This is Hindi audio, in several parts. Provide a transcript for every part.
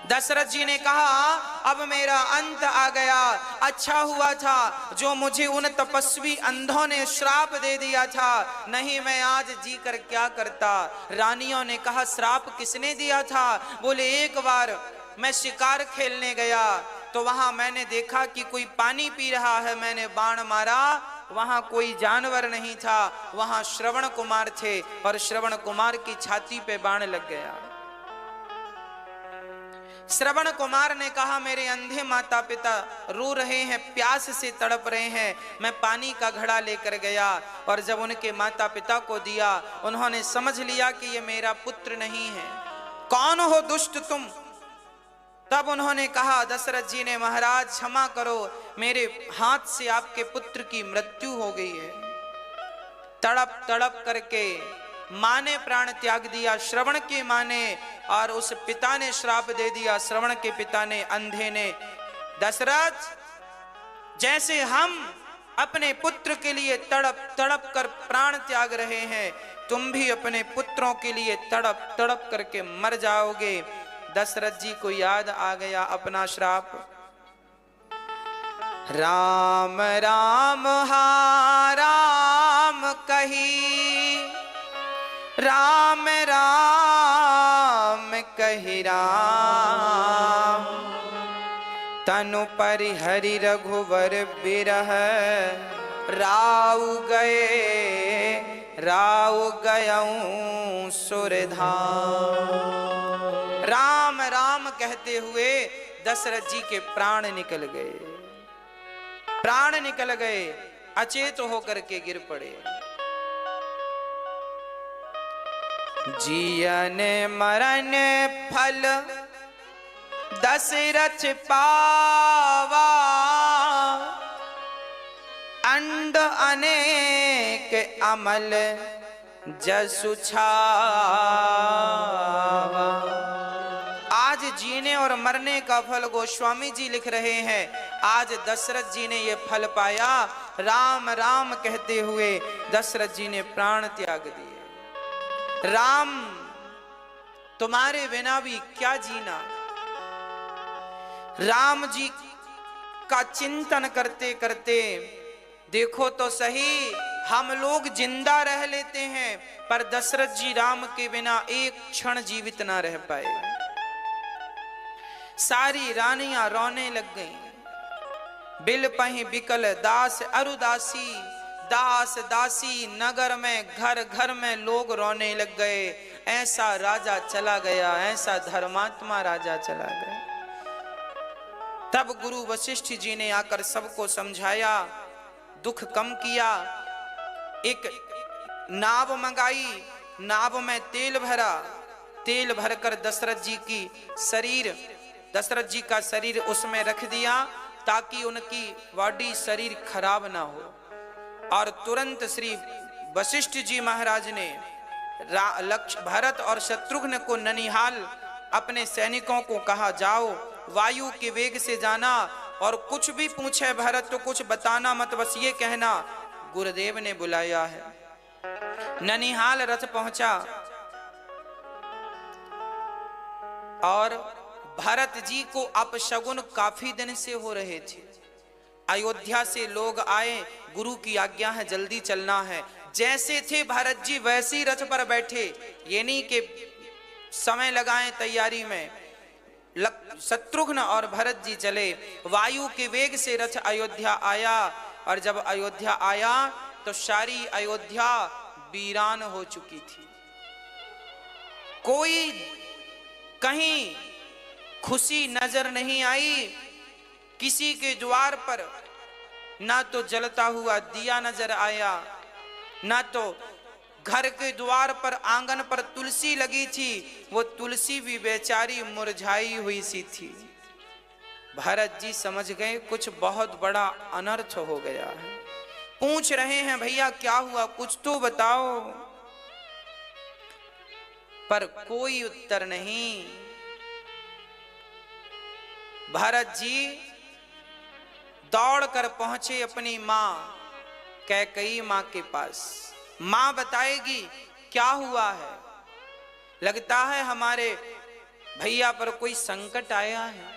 दशरथ जी ने कहा अब मेरा अंत आ गया। अच्छा हुआ था जो मुझे उन तपस्वी अंधों ने श्राप दे दिया था, नहीं मैं आज जी कर क्या करता। रानियों ने कहा श्राप किसने दिया था? बोले एक बार मैं शिकार खेलने गया तो वहां मैंने देखा कि कोई पानी पी रहा है, मैंने बाण मारा, वहां कोई जानवर नहीं था, वहां श्रवण कुमार थे और श्रवण कुमार की छाती पे बाण लग गया। श्रवण कुमार ने कहा मेरे अंधे माता पिता रो रहे हैं, प्यास से तड़प रहे हैं, मैं पानी का घड़ा लेकर गया और जब उनके माता पिता को दिया उन्होंने समझ लिया कि ये मेरा पुत्र नहीं है, कौन हो दुष्ट तुम? तब उन्होंने कहा दशरथ जी ने महाराज क्षमा करो, मेरे हाथ से आपके पुत्र की मृत्यु हो गई है। तड़प तड़प करके मां ने प्राण त्याग दिया, श्रवण की मां ने, और उस पिता ने श्राप दे दिया, श्रवण के पिता ने, अंधे ने। दशरथ जैसे हम अपने पुत्र के लिए तड़प तड़प कर प्राण त्याग रहे हैं, तुम भी अपने पुत्रों के लिए तड़प तड़प करके मर जाओगे। दशरथ जी को याद आ गया अपना श्राप। राम राम हा राम कही, राम राम कही राम, तनु परिहरि रघुवर बिरह, राउ गयऊं सुरधाम। राम राम कहते हुए दशरथ जी के प्राण निकल गए, प्राण निकल गए, अचेत होकर के गिर पड़े। जियन मरण फल दशरथ पावा, अंड अनेक अमल जसु छावा। आज जीने और मरने का फल गोस्वामी जी लिख रहे हैं, आज दशरथ जी ने ये फल पाया। राम राम कहते हुए दशरथ जी ने प्राण त्याग दिए। राम तुम्हारे बिना भी क्या जीना। राम जी का चिंतन करते करते देखो तो सही, हम लोग जिंदा रह लेते हैं पर दशरथ जी राम के बिना एक क्षण जीवित ना रह पाए। सारी रानियां रोने लग गईं। बिल पही बिकल दास अरुदासी, दास दासी नगर में घर घर में लोग रोने लग गए। ऐसा राजा चला गया, ऐसा धर्मात्मा राजा चला गया। तब गुरु वशिष्ठ जी ने आकर सबको समझाया, दुख कम किया। एक नाव मंगाई, नाव में तेल भरा, तेल भरकर दशरथ जी का शरीर उसमें रख दिया ताकि उनकी बॉडी शरीर खराब ना हो। और तुरंत श्री वशिष्ठ जी महाराज ने भरत और शत्रुघ्न को ननिहाल अपने सैनिकों को कहा, जाओ वायु के वेग से जाना और कुछ भी पूछे भरत तो कुछ बताना मत, बस ये कहना गुरुदेव ने बुलाया है। ननिहाल रथ पहुंचा और भरत जी को अपशगुन काफी दिन से हो रहे थे। अयोध्या से लोग आए, गुरु की आज्ञा है जल्दी चलना है। जैसे थे भरत जी वैसे ही रथ पर बैठे, ये नहीं कि समय लगाएं तैयारी में। शत्रुघ्न और भरत जी चले, वायु के वेग से रथ अयोध्या आया। और जब अयोध्या आया तो सारी अयोध्या वीरान हो चुकी थी। कोई कहीं खुशी नजर नहीं आई। किसी के द्वार पर ना तो जलता हुआ दिया नजर आया, ना तो घर के द्वार पर आंगन पर तुलसी लगी थी, वो तुलसी भी बेचारी मुरझाई हुई सी थी। भरत जी समझ गए कुछ बहुत बड़ा अनर्थ हो गया है। पूछ रहे हैं भैया क्या हुआ, कुछ तो बताओ, पर कोई उत्तर नहीं। भरत जी दौड़कर पहुंचे अपनी मां कैकेयी मां के पास। मां बताएगी क्या हुआ है। लगता है हमारे भैया पर कोई संकट आया है।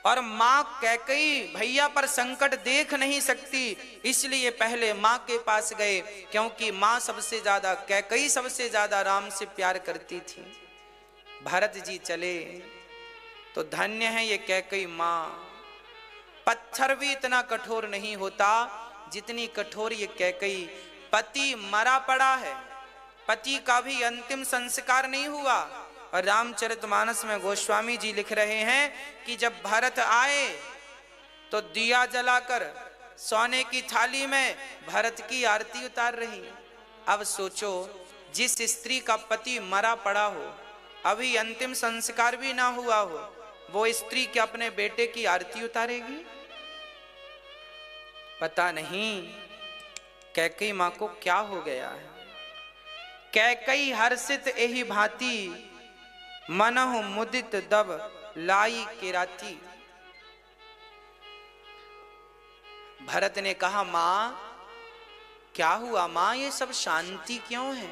और मां कैकई भैया पर संकट देख नहीं सकती, इसलिए पहले मां के पास गए, क्योंकि मां सबसे ज्यादा, कैकई सबसे ज्यादा राम से प्यार करती थी। भरत जी चले तो धन्य है ये कैकई मां। पत्थर भी इतना कठोर नहीं होता जितनी कठोर ये कैकई। पति मरा पड़ा है, पति का भी अंतिम संस्कार नहीं हुआ। और रामचरितमानस में गोस्वामी जी लिख रहे हैं कि जब भरत आए तो दिया जलाकर सोने की थाली में भरत की आरती उतार रही। अब सोचो, जिस स्त्री का पति मरा पड़ा हो, अभी अंतिम संस्कार भी ना हुआ हो, वो स्त्री क्या अपने बेटे की आरती उतारेगी? पता नहीं कैकई मां को क्या हो गया है। कैकई हर्षित एहि भांति, मनहु मुदित दब लाई किराती। भरत ने कहा, मां क्या हुआ मां, ये सब शांति क्यों है?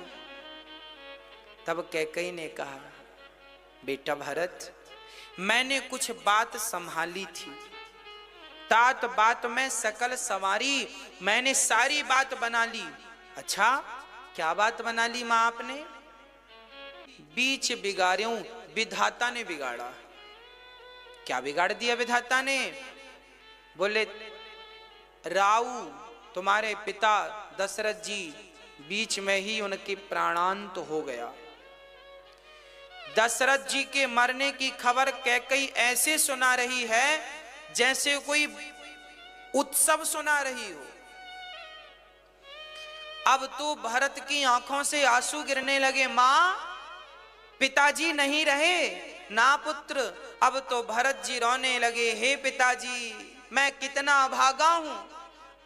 तब कैकई ने कहा, बेटा भरत, मैंने कुछ बात संभाली थी, तात बात में सकल सवारी, मैंने सारी बात बना ली। अच्छा, क्या बात बना ली मां आपने? बीच बिगाड़ूं, विधाता ने बिगाड़ा। क्या बिगाड़ दिया विधाता ने? बोले, राऊ तुम्हारे पिता दशरथ जी बीच में ही उनके प्राणांत हो गया। दशरथ जी के मरने की खबर कैकई ऐसे सुना रही है जैसे कोई उत्सव सुना रही हो। अब तो भरत की आंखों से आंसू गिरने लगे। मां, पिताजी नहीं रहे ना पुत्र। अब तो भरत जी रोने लगे, हे पिताजी, मैं कितना अभागा हूं,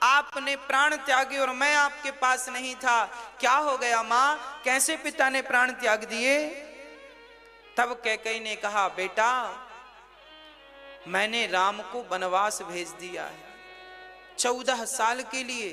आपने प्राण त्यागे और मैं आपके पास नहीं था। क्या हो गया मां, कैसे पिता ने प्राण त्याग दिए? तब कैकई ने कहा, बेटा मैंने राम को वनवास भेज दिया है 14 साल के लिए।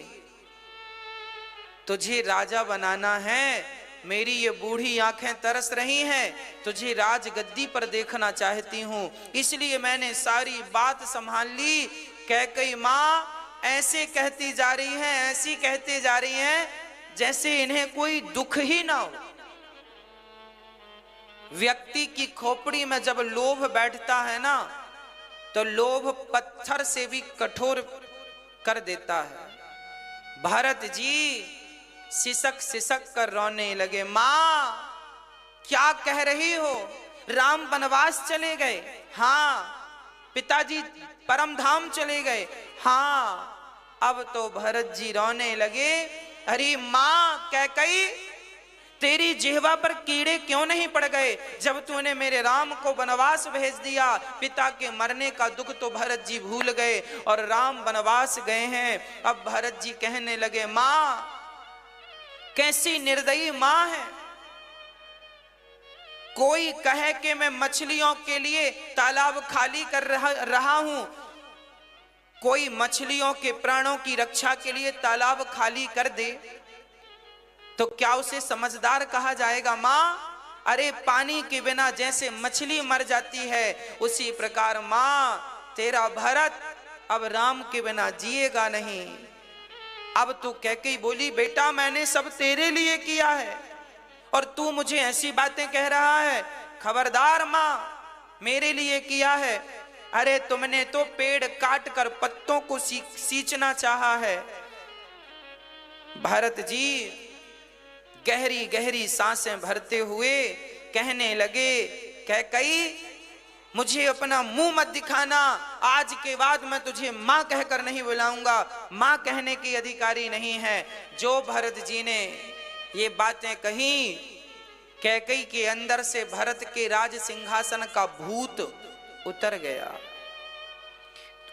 तुझे राजा बनाना है, मेरी ये बूढ़ी आंखें तरस रही हैं, तुझे राजगद्दी पर देखना चाहती हूं, इसलिए मैंने सारी बात संभाल ली। कैकई मां ऐसे कहती जा रही है, ऐसी कहती जा रही है जैसे इन्हें कोई दुख ही ना हो। व्यक्ति की खोपड़ी में जब लोभ बैठता है ना, तो लोभ पत्थर से भी कठोर कर देता है। भरत जी सिसक सिसक कर रोने लगे। मां क्या कह रही हो, राम वनवास चले गए? हाँ। पिताजी परम धाम चले गए? हाँ। अब तो भरत जी रोने लगे। अरे मां कैकई, तेरी जिह्वा पर कीड़े क्यों नहीं पड़ गए जब तूने मेरे राम को वनवास भेज दिया? पिता के मरने का दुख तो भरत जी भूल गए और राम वनवास गए हैं। अब भरत जी कहने लगे, मां कैसी निर्दयी मां है। कोई कहे कि मैं मछलियों के लिए तालाब खाली कर रहा हूं, कोई मछलियों के प्राणों की रक्षा के लिए तालाब खाली कर दे तो क्या उसे समझदार कहा जाएगा? मां, अरे पानी के बिना जैसे मछली मर जाती है, उसी प्रकार मां तेरा भरत अब राम के बिना जिएगा नहीं। अब तू कैकई बोली, बेटा मैंने सब तेरे लिए किया है और तू मुझे ऐसी बातें कह रहा है? खबरदार मां, मेरे लिए किया है। अरे तुमने तो पेड़ काट कर पत्तों को सींचना चाहा है। भरत जी गहरी गहरी सांसें भरते हुए कहने लगे, कैकई मुझे अपना मुंह मत दिखाना, आज के बाद मैं तुझे मां कहकर नहीं बुलाऊंगा, मां कहने की अधिकारी नहीं है। जो भरत जी ने ये बातें कही, कैकई के अंदर से भरत के राज सिंहासन का भूत उतर गया।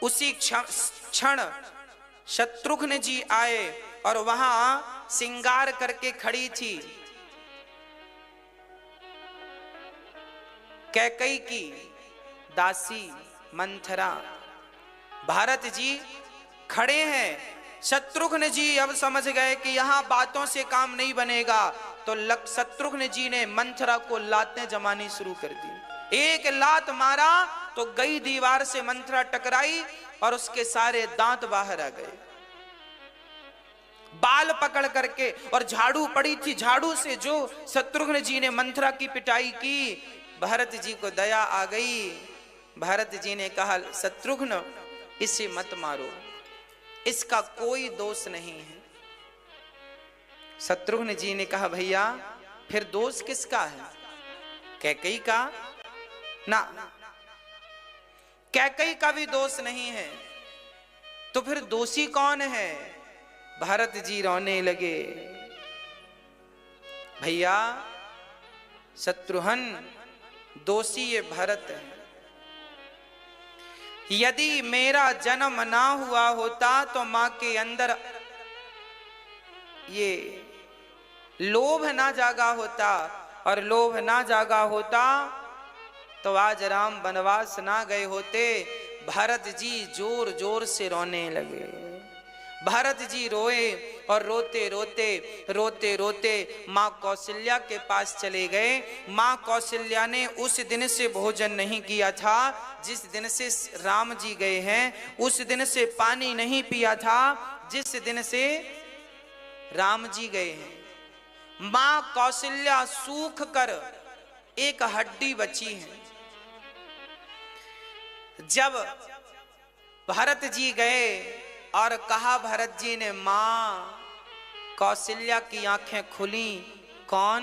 उसी क्षण शत्रुघ्न जी आए और वहां सिंगार करके खड़ी थी कैकई की दासी मंथरा। भरत जी खड़े हैं। शत्रुघ्न जी अब समझ गए कि यहां बातों से काम नहीं बनेगा, तो शत्रुघ्न जी ने मंथरा को लातें जमानी शुरू कर दी। एक लात मारा तो गई दीवार से मंथरा टकराई और उसके सारे दांत बाहर आ गए। बाल पकड़ करके, और झाड़ू पड़ी थी, झाड़ू से जो शत्रुघ्न जी ने मंथरा की पिटाई की, भरत जी को दया आ गई। भरत जी ने कहा शत्रुघ्न इसे मत मारो, इसका कोई दोष नहीं है। शत्रुघ्न जी ने कहा भैया फिर दोष किसका है? कैकेयी का? ना, कैकेयी का भी दोष नहीं है, तो फिर दोषी कौन है? भरत जी रोने लगे। भैया शत्रुघ्न दोषी ये भरत है। यदि मेरा जन्म ना हुआ होता तो मां के अंदर ये लोभ ना जागा होता, और लोभ ना जागा होता तो आज राम वनवास ना गए होते। भरत जी जोर जोर से रोने लगे। भरत जी रोए और रोते रोते रोते रोते माँ कौशल्या के पास चले गए। माँ कौशल्या ने उस दिन से भोजन नहीं किया था जिस दिन से राम जी गए हैं, उस दिन से पानी नहीं पिया था जिस दिन से राम जी गए हैं। माँ कौशल्या सूख कर एक हड्डी बची है। जब भरत जी गए और कहा भरत जी ने, मां कौशल्या की आंखें खुली। कौन?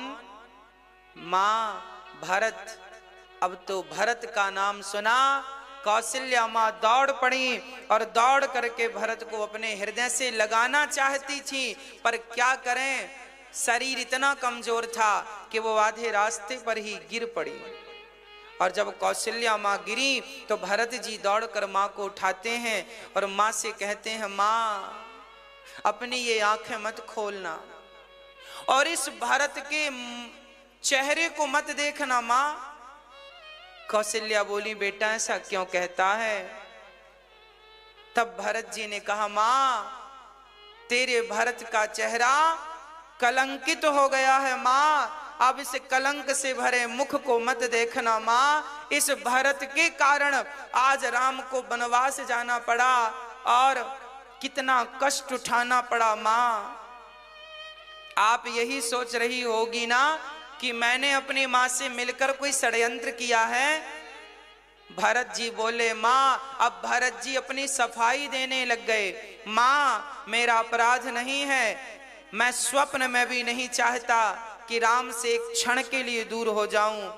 मां भरत। अब तो भरत का नाम सुना, कौशल्या मां दौड़ पड़ी और दौड़ करके भरत को अपने हृदय से लगाना चाहती थी, पर क्या करें, शरीर इतना कमजोर था कि वो आधे रास्ते पर ही गिर पड़ी। और जब कौशल्या माँ गिरी तो भरत जी दौड़कर माँ को उठाते हैं और माँ से कहते हैं, माँ अपनी ये आंखें मत खोलना और इस भरत के चेहरे को मत देखना। माँ कौशल्या बोली, बेटा ऐसा क्यों कहता है? तब भरत जी ने कहा, माँ तेरे भरत का चेहरा कलंकित हो गया है। माँ अब इस कलंक से भरे मुख को मत देखना। माँ इस भरत के कारण आज राम को वनवास जाना पड़ा और कितना कष्ट उठाना पड़ा। माँ आप यही सोच रही होगी ना कि मैंने अपनी माँ से मिलकर कोई षड्यंत्र किया है। भरत जी बोले, माँ अब भरत जी अपनी सफाई देने लग गए। माँ मेरा अपराध नहीं है, मैं स्वप्न में भी नहीं चाहता कि राम से एक क्षण के लिए दूर हो जाऊं।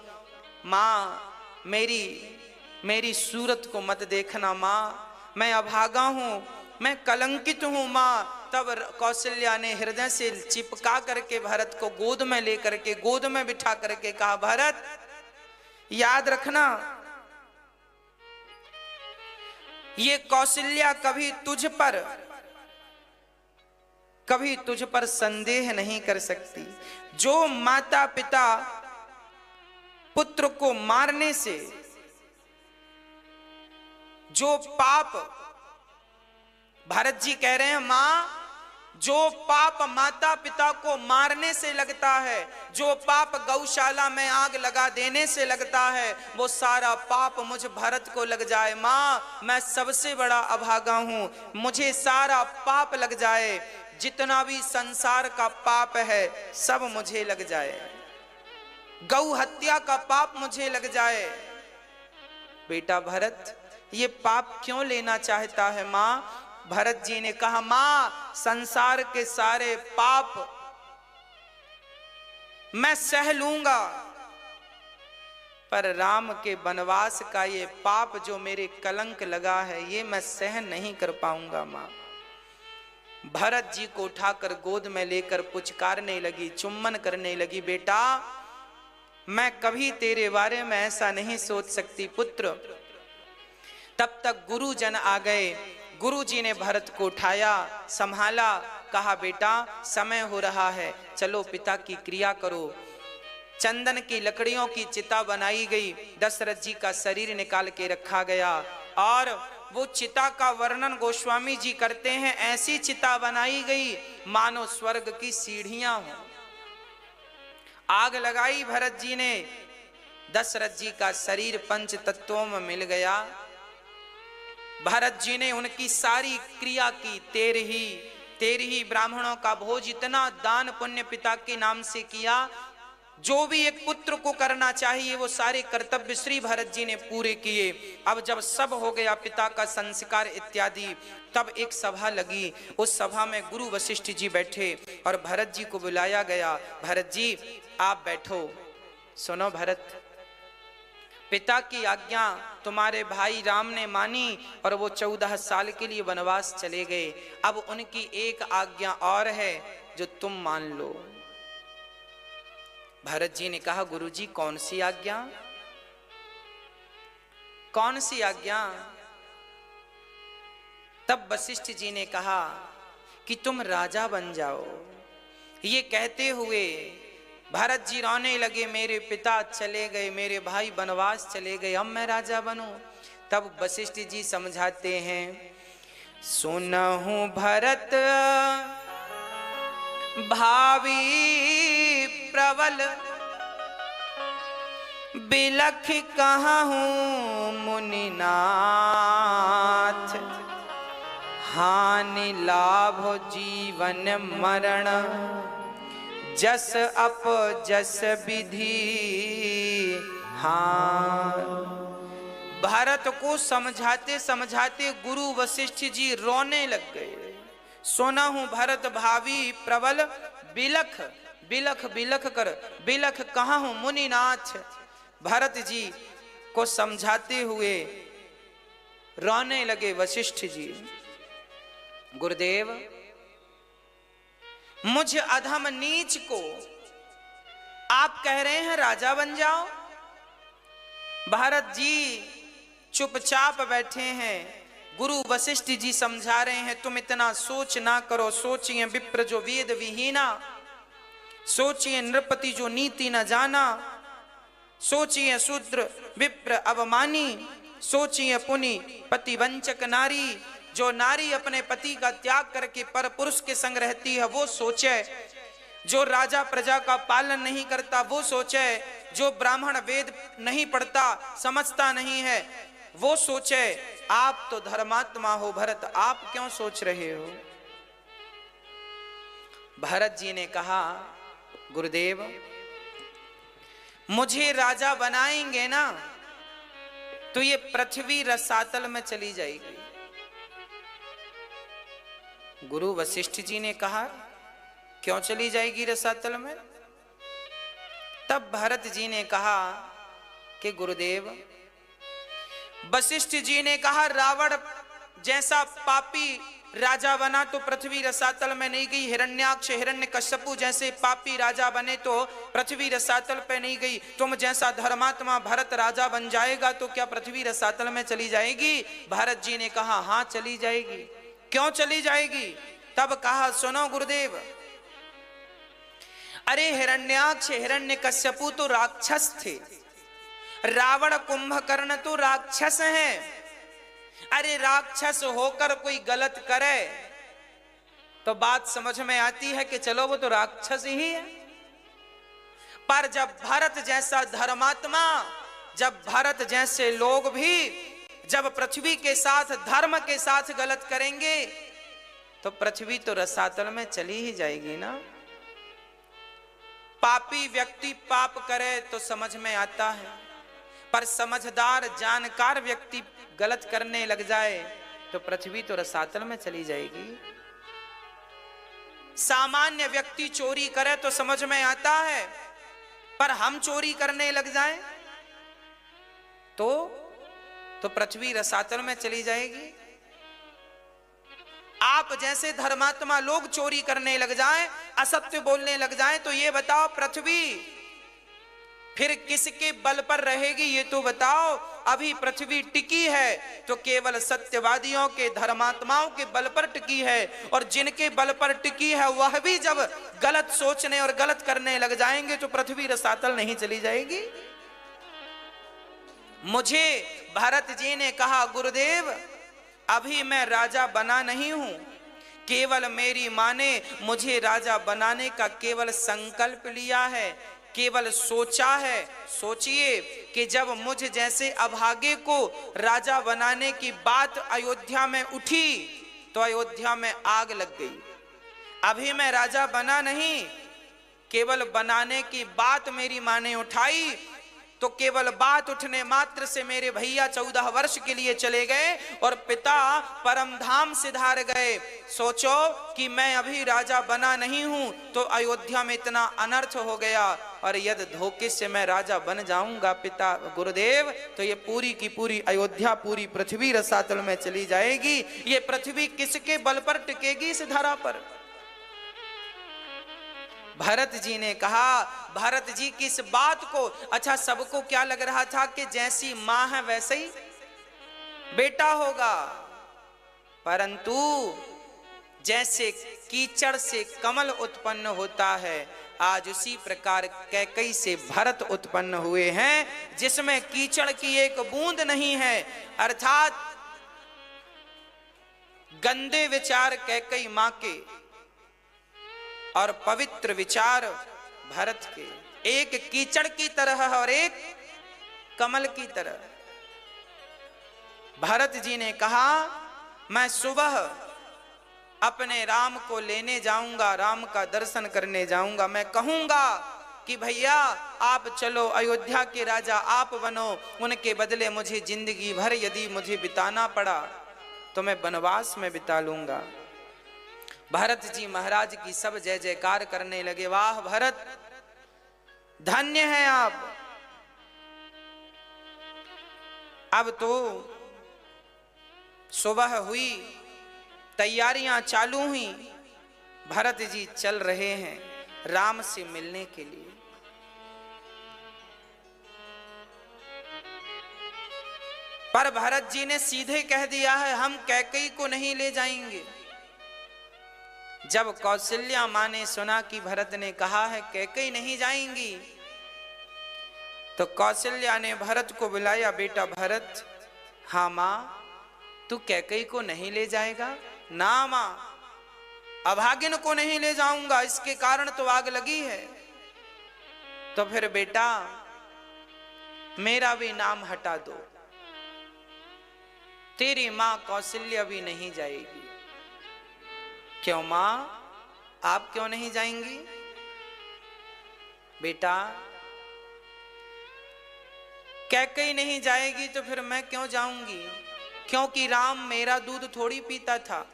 माँ मेरी सूरत को मत देखना। माँ मैं अभागा हूं, मैं कलंकित हूं। माँ तब कौशल्या ने हृदय से चिपका करके भरत को गोद में लेकर के गोद में बिठा करके कहा, भरत याद रखना ये कौशल्या कभी तुझ पर संदेह नहीं कर सकती। जो माता पिता पुत्र को मारने से जो पाप, भरत जी कह रहे हैं, मां जो पाप माता पिता को मारने से लगता है, जो पाप गौशाला में आग लगा देने से लगता है, वो सारा पाप मुझ भरत को लग जाए। माँ मैं सबसे बड़ा अभागा हूं, मुझे सारा पाप लग जाए, जितना भी संसार का पाप है सब मुझे लग जाए, गौ हत्या का पाप मुझे लग जाए। बेटा भरत ये पाप क्यों लेना चाहता है? माँ भरत जी ने कहा, मां संसार के सारे पाप मैं सह लूंगा, पर राम के वनवास का ये पाप जो मेरे कलंक लगा है ये मैं सहन नहीं कर पाऊंगा। मां भरत जी को उठाकर गोद में लेकर पुचकारने लगी, चुम्बन करने लगी। बेटा मैं कभी तेरे बारे में ऐसा नहीं सोच सकती पुत्र। तब तक गुरुजन आ गए। गुरुजी ने भरत को उठाया, संभाला, कहा बेटा समय हो रहा है, चलो पिता की क्रिया करो। चंदन की लकड़ियों की चिता बनाई गई, दशरथ जी का शरीर निकाल के रखा गया और वो चिता का वर्णन गोस्वामी जी करते हैं, ऐसी चिता बनाई गई मानो स्वर्ग की सीढ़ियां हो। आग लगाई भरत जी ने, दशरथ जी का शरीर पंच तत्वों में मिल गया। भरत जी ने उनकी सारी क्रिया की, तेरह ही ब्राह्मणों का भोज, इतना दान पुण्य पिता के नाम से किया, जो भी एक पुत्र को करना चाहिए वो सारे कर्तव्य श्री भरत जी ने पूरे किए। अब जब सब हो गया, पिता का संस्कार इत्यादि, तब एक सभा लगी। उस सभा में गुरु वशिष्ठ जी बैठे और भरत जी को बुलाया गया। भरत जी आप बैठो, सुनो भरत, पिता की आज्ञा तुम्हारे भाई राम ने मानी और वो 14 साल के लिए वनवास चले गए। अब उनकी एक आज्ञा और है जो तुम मान लो। भरत जी ने कहा गुरुजी कौन सी आज्ञा, कौन सी आज्ञा? तब वशिष्ठ जी ने कहा कि तुम राजा बन जाओ। ये कहते हुए भरत जी रोने लगे, मेरे पिता चले गए, मेरे भाई वनवास चले गए, अब मैं राजा बनूं। तब वशिष्ठ जी समझाते हैं, सुनहु भरत भावी प्रबल, बिलख कहूं मुनिनाथ, हानि लाभ जीवन मरण, जस अप जस विधि हार। भारत को समझाते समझाते गुरु वशिष्ठ जी रोने लग गए। सोना हूं भरत भावी प्रबल, बिलख बिलख बिलख कर, बिलख कहाँ हूं मुनिनाथ। भरत जी को समझाते हुए रोने लगे वशिष्ठ जी। गुरुदेव, मुझ अधम नीच को आप कह रहे हैं राजा बन जाओ। भरत जी चुपचाप बैठे हैं। गुरु वशिष्ठ जी समझा रहे हैं, तुम इतना सोच ना करो। सोचिए विप्र जो वेद विहीना, सोचिए नृपति जो नीति न जाना, सोचिए शूद्र विप्र अवमानी, सोचिए पुनि पति वंचक नारी। जो नारी अपने पति का त्याग करके पर पुरुष के संग रहती है वो सोचे, जो राजा प्रजा का पालन नहीं करता वो सोचे, जो ब्राह्मण वेद नहीं पढ़ता समझता नहीं है वो सोचे। आप तो धर्मात्मा हो भरत, आप क्यों सोच रहे हो? भरत जी ने कहा गुरुदेव, मुझे राजा बनाएंगे ना तो ये पृथ्वी रसातल में चली जाएगी। गुरु वशिष्ठ जी ने कहा क्यों चली जाएगी रसातल में? तब भरत जी ने कहा कि गुरुदेव, वशिष्ठ जी ने कहा रावण जैसा पापी राजा बना तो पृथ्वी रसातल में नहीं गई, हिरण्याक्ष हिरण्यकश्यपु जैसे पापी राजा बने तो पृथ्वी रसातल पे नहीं गई, तुम जैसा धर्मात्मा भरत राजा बन जाएगा तो क्या पृथ्वी रसातल में चली जाएगी? भरत जी ने कहा हां चली जाएगी। क्यों चली जाएगी? तब कहा सुनो गुरुदेव, अरे हिरण्याक्ष हिरण्यकश्यपु तो राक्षस थे, रावण कुंभकर्ण तो राक्षस हैं। अरे राक्षस होकर कोई गलत करे तो बात समझ में आती है कि चलो वो तो राक्षस ही है, पर जब भरत जैसा धर्मात्मा, जब भरत जैसे लोग भी जब पृथ्वी के साथ धर्म के साथ गलत करेंगे तो पृथ्वी तो रसातल में चली ही जाएगी ना। पापी व्यक्ति पाप करे तो समझ में आता है, पर समझदार जानकार व्यक्ति गलत करने लग जाए तो पृथ्वी तो रसातल में चली जाएगी। सामान्य व्यक्ति चोरी करे तो समझ में आता है, पर हम चोरी करने लग जाएं तो पृथ्वी रसातल में चली जाएगी। आप जैसे धर्मात्मा लोग चोरी करने लग जाएं, असत्य बोलने लग जाएं, तो ये बताओ पृथ्वी फिर किसके बल पर रहेगी? ये तो बताओ। अभी पृथ्वी टिकी है तो केवल सत्यवादियों के, धर्मात्माओं के बल पर टिकी है, और जिनके बल पर टिकी है वह भी जब गलत सोचने और गलत करने लग जाएंगे तो पृथ्वी रसातल नहीं चली जाएगी। मुझे भरत जी ने कहा गुरुदेव, अभी मैं राजा बना नहीं हूं, केवल मेरी मां ने मुझे राजा बनाने का केवल संकल्प लिया है। केवल सोचा है। सोचिए कि जब मुझ जैसे अभागे को राजा बनाने की बात अयोध्या में उठी तो अयोध्या में आग लग गई। अभी मैं राजा बना नहीं, केवल बनाने की बात मेरी मां ने उठाई तो केवल बात उठने मात्र से मेरे भैया 14 वर्ष के लिए चले गए और पिता परम धाम सिधार गए। सोचो कि मैं अभी राजा बना नहीं हूं तो अयोध्या में इतना अनर्थ हो गया, और यदि धोखे से मैं राजा बन जाऊंगा पिता गुरुदेव तो ये पूरी की पूरी अयोध्या, पूरी पृथ्वी रसातल में चली जाएगी। ये पृथ्वी किसके बल पर टिकेगी इस धरा पर? भरत जी ने कहा, भरत जी की इस बात को, अच्छा सबको क्या लग रहा था कि जैसी मां है वैसे ही बेटा होगा, परंतु जैसे कीचड़ से कमल उत्पन्न होता है आज उसी प्रकार कैकई से भरत उत्पन्न हुए हैं, जिसमें कीचड़ की एक बूंद नहीं है। अर्थात गंदे विचार कैकई मां के और पवित्र विचार भरत के, एक कीचड़ की तरह और एक कमल की तरह। भरत जी ने कहा मैं सुबह अपने राम को लेने जाऊंगा, राम का दर्शन करने जाऊंगा। मैं कहूंगा कि भैया आप चलो, अयोध्या के राजा आप बनो, उनके बदले मुझे जिंदगी भर यदि मुझे बिताना पड़ा तो मैं वनवास में बिता लूंगा। भरत जी महाराज की सब जय जयकार करने लगे। वाह भरत, धन्य है आप। अब तो सुबह हुई, तैयारियां चालू हुई, भरत जी चल रहे हैं राम से मिलने के लिए। पर भरत जी ने सीधे कह दिया है हम कैकई को नहीं ले जाएंगे। जब कौशल्या मां ने सुना कि भरत ने कहा है कैकई नहीं जाएंगी तो कौशल्या ने भरत को बुलाया, बेटा भरत। हाँ मां, तू कैकई को नहीं ले जाएगा? ना मां, अभागिन को नहीं ले जाऊंगा, इसके कारण तो आग लगी है। तो फिर बेटा मेरा भी नाम हटा दो, तेरी मां कौशल्या भी नहीं जाएगी। क्यों मां, आप क्यों नहीं जाएंगी? बेटा कैकई नहीं जाएगी तो फिर मैं क्यों जाऊंगी? क्योंकि राम मेरा दूध थोड़ी पीता था,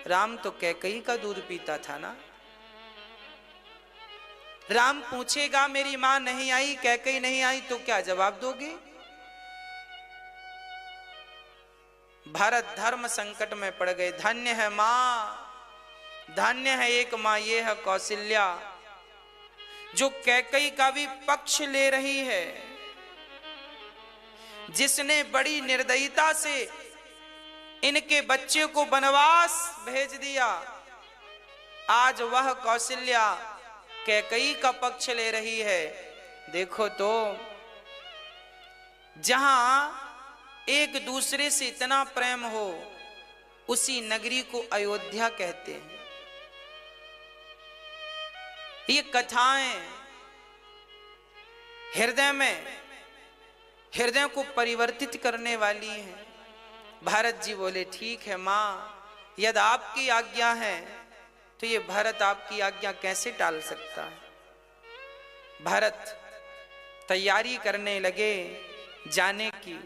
राम तो कैकई का दूध पीता था ना। राम पूछेगा मेरी मां नहीं आई, कैकई नहीं आई, तो क्या जवाब दोगे? भरत धर्म संकट में पड़ गए। धन्य है मां, धन्य है एक मां ये है कौशल्या जो कैकई का भी पक्ष ले रही है, जिसने बड़ी निर्दयता से इनके बच्चे को वनवास भेज दिया। आज वह कौशल्या कैकई का पक्ष ले रही है। देखो तो जहां एक दूसरे से इतना प्रेम हो उसी नगरी को अयोध्या कहते हैं। ये कथाएं हृदय को परिवर्तित करने वाली हैं। भरत जी बोले ठीक है मां, यदि आपकी आज्ञा है तो ये भरत आपकी आज्ञा कैसे टाल सकता है। भरत तैयारी करने लगे जाने की।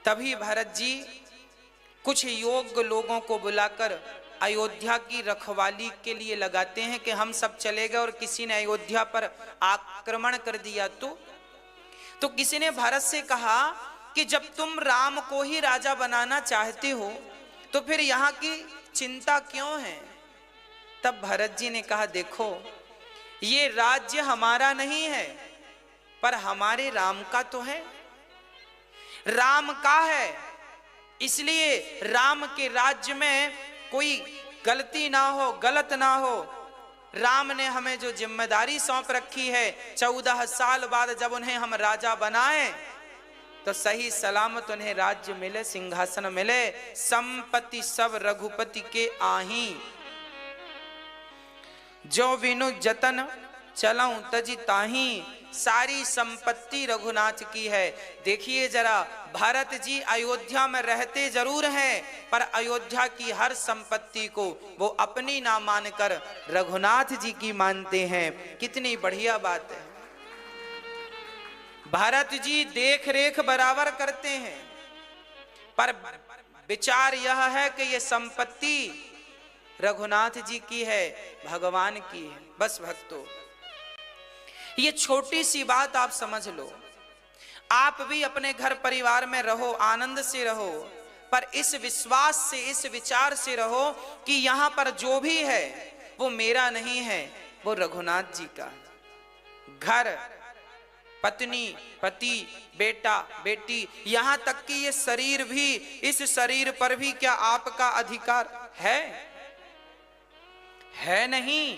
तभी भरत जी कुछ योग्य लोगों को बुलाकर अयोध्या की रखवाली के लिए लगाते हैं कि हम सब चले गए और किसी ने अयोध्या पर आक्रमण कर दिया तो किसी ने भरत से कहा कि जब तुम राम को ही राजा बनाना चाहते हो तो फिर यहाँ की चिंता क्यों है? तब भरत जी ने कहा देखो ये राज्य हमारा नहीं है पर हमारे राम का तो है, राम का है, इसलिए राम के राज्य में कोई गलती ना हो, गलत ना हो। राम ने हमें जो जिम्मेदारी सौंप रखी है 14 साल बाद जब उन्हें हम राजा बनाए तो सही सलामत उन्हें राज्य मिले, सिंहासन मिले, संपत्ति सब रघुपति के आही। जो बिनु जतन चलऊं तजी ताही, सारी संपत्ति रघुनाथ की है। देखिए जरा, भरत जी अयोध्या में रहते जरूर हैं, पर अयोध्या की हर संपत्ति को वो अपनी ना मानकर रघुनाथ जी की मानते हैं। कितनी बढ़िया बात है। भरत जी देख रेख बराबर करते हैं, पर विचार यह है कि ये संपत्ति रघुनाथ जी की है, भगवान की है। बस भक्तों, ये छोटी सी बात आप समझ लो। आप भी अपने घर परिवार में रहो, आनंद से रहो, पर इस विश्वास से, इस विचार से रहो कि यहां पर जो भी है वो मेरा नहीं है, वो रघुनाथ जी का। घर, पत्नी, पति, बेटा, बेटी, यहां तक कि ये शरीर भी, इस शरीर पर भी क्या आपका अधिकार है? है नहीं,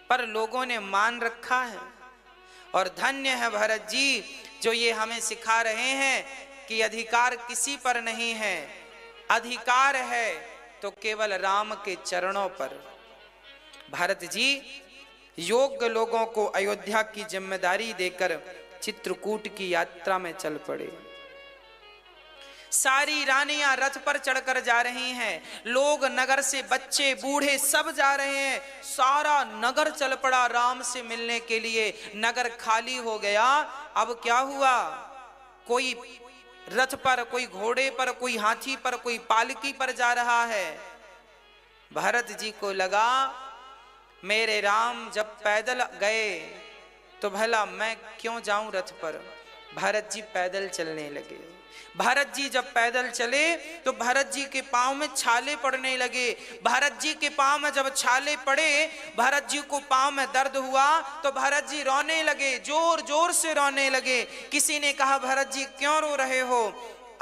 पर लोगों ने मान रखा है। और धन्य है भरत जी जो ये हमें सिखा रहे हैं कि अधिकार किसी पर नहीं है, अधिकार है तो केवल राम के चरणों पर। भरत जी योग्य लोगों को अयोध्या की जिम्मेदारी देकर चित्रकूट की यात्रा में चल पड़े। सारी रानियां रथ पर चढ़कर जा रही हैं, लोग नगर से बच्चे बूढ़े सब जा रहे हैं। सारा नगर चल पड़ा राम से मिलने के लिए। नगर खाली हो गया। अब क्या हुआ? कोई रथ पर, कोई घोड़े पर, कोई हाथी पर, कोई पालकी पर जा रहा है। भरत जी को लगा मेरे राम जब पैदल गए तो भला मैं क्यों जाऊं रथ पर। भरत जी पैदल चलने लगे। भरत जी जब पैदल चले तो भरत जी के पांव में छाले पड़ने लगे। भरत जी के पांव में जब छाले पड़े, भरत जी को पांव में दर्द हुआ तो भरत जी रोने लगे, जोर जोर से रोने लगे। किसी ने कहा भरत जी क्यों रो रहे हो?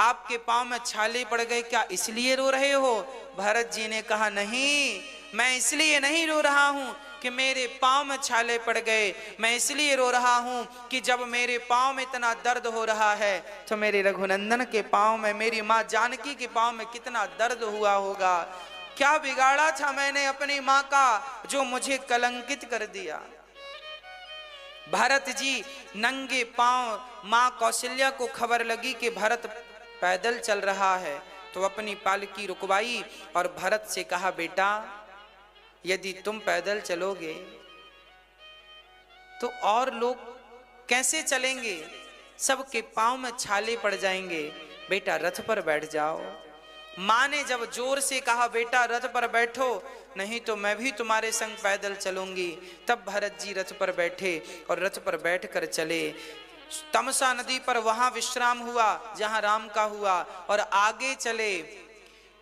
आपके पांव में छाले पड़ गए, क्या इसलिए रो रहे हो? भरत जी ने कहा नहीं, मैं इसलिए नहीं रो रहा हूं कि मेरे पांव में छाले पड़ गए। मैं इसलिए रो रहा हूं कि जब मेरे पांव में इतना दर्द हो रहा है तो मेरे रघुनंदन के पांव में, मेरी मां जानकी के पांव में कितना दर्द हुआ होगा। क्या बिगाड़ा था मैंने अपनी मां का जो मुझे कलंकित कर दिया। भरत जी नंगे पांव, मां कौशल्या को खबर लगी कि भरत पैदल चल रहा है तो अपनी पालकी रुकवाई और भरत से कहा बेटा यदि तुम पैदल चलोगे तो और लोग कैसे चलेंगे? सबके पांव में छाले पड़ जाएंगे। बेटा रथ पर बैठ जाओ। मां ने जब जोर से कहा बेटा रथ पर बैठो, नहीं तो मैं भी तुम्हारे संग पैदल चलूंगी, तब भरत जी रथ पर बैठे और रथ पर बैठकर चले। तमसा नदी पर वहां विश्राम हुआ जहां राम का हुआ, और आगे चले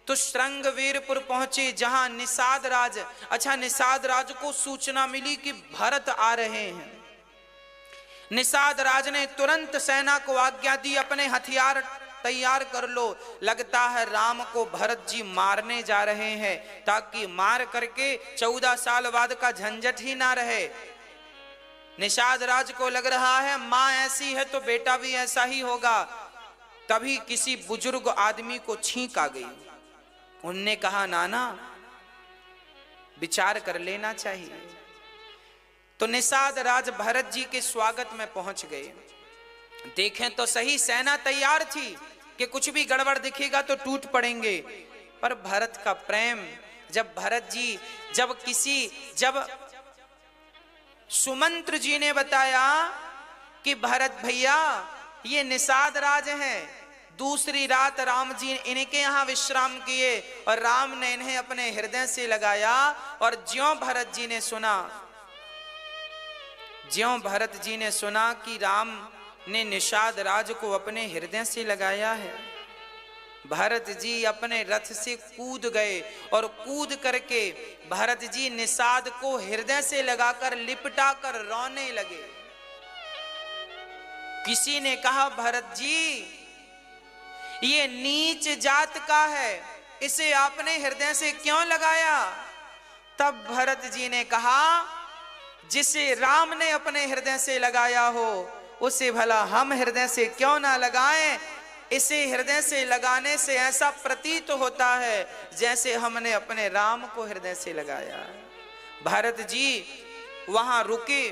तो श्रृंगवीरपुर पहुंचे जहां निषाद राज, अच्छा निषाद राज को सूचना मिली कि भरत आ रहे हैं। निषाद राज ने तुरंत सेना को आज्ञा दी अपने हथियार तैयार कर लो, लगता है राम को भरत जी मारने जा रहे हैं, ताकि मार करके 14 साल बाद का झंझट ही ना रहे। निषाद राज को लग रहा है मां ऐसी है तो बेटा भी ऐसा ही होगा। तभी किसी बुजुर्ग आदमी को छींक आ गई। उनने कहा नाना विचार कर लेना चाहिए। तो निषाद राज भरत जी के स्वागत में पहुंच गए। देखें तो सही सेना तैयार थी कि कुछ भी गड़बड़ दिखेगा तो टूट पड़ेंगे, पर भरत का प्रेम, जब भरत जी जब सुमंत्र जी ने बताया कि भरत भैया ये निषाद राज हैं, दूसरी रात राम जी इनके यहाँ विश्राम किए और राम ने इन्हें अपने हृदय से लगाया। और ज्यों भरत जी ने सुना कि राम ने निषाद राज को अपने हृदय से लगाया है, भरत जी अपने रथ से कूद गए और कूद करके भरत जी निषाद को हृदय से लगाकर लिपटा कर रोने लगे। किसी ने कहा भरत जी ये नीच जात का है, इसे आपने हृदय से क्यों लगाया? तब भरत जी ने कहा जिसे राम ने अपने हृदय से लगाया हो उसे भला हम हृदय से क्यों ना लगाएं। इसे हृदय से लगाने से ऐसा प्रतीत होता है जैसे हमने अपने राम को हृदय से लगाया। भरत जी वहां रुके,